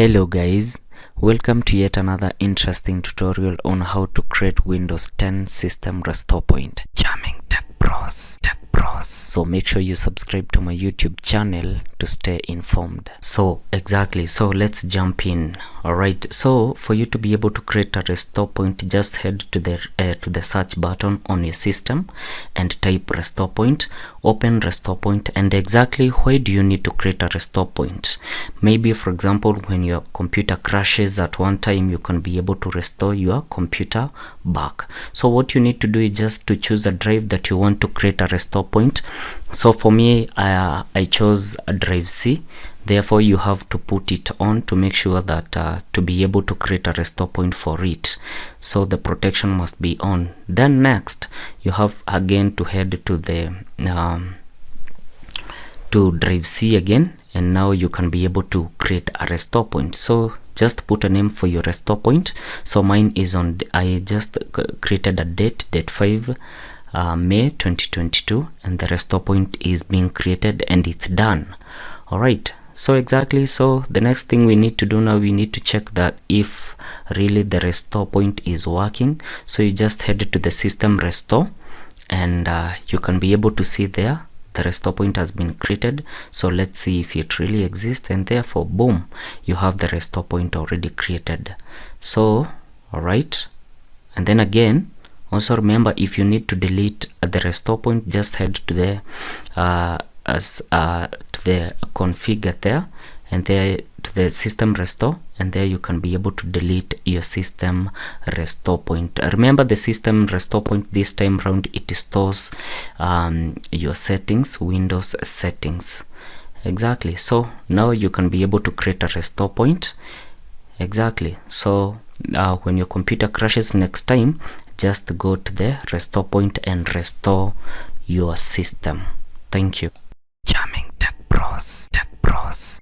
Hello guys, welcome to yet another interesting tutorial on how to create Windows 10 system restore point. Charming Tech Pros. So make sure you subscribe to my YouTube channel to stay informed. So let's jump in. Alright, so for you to be able to create a restore point, just head to the search button on your system and type restore point. Open restore point. And exactly why do you need to create a restore point? Maybe for example, when your computer crashes at one time, you can be able to restore your computer back. So what you need to do is just to choose a drive that you want to create a restore point. So for me, I chose a drive C. Therefore you have to put it on to make sure that to be able to create a restore point for it, so the protection must be on. Then next you have again to head to the to drive C again, and now you can be able to create a restore point. So just put a name for your restore point. So mine is on, I just created a date 5 May 2022, and the restore point is being created and it's done. All right, so so the next thing we need to do now, we need to check that if really the restore point is working. So you just head to the system restore, and you can be able to see there the restore point has been created. So let's see if it really exists, and therefore boom, you have the restore point already created. So all right, and then again, also remember, if you need to delete the restore point, just head to the to the configure there, and there to the system restore, and there you can be able to delete your system restore point. Remember, the system restore point this time round, it stores your settings, Windows settings. Exactly. So now you can be able to create a restore point. Exactly. So when your computer crashes next time, just go to the restore point and restore your system. Thank you. Charming Tech Pros.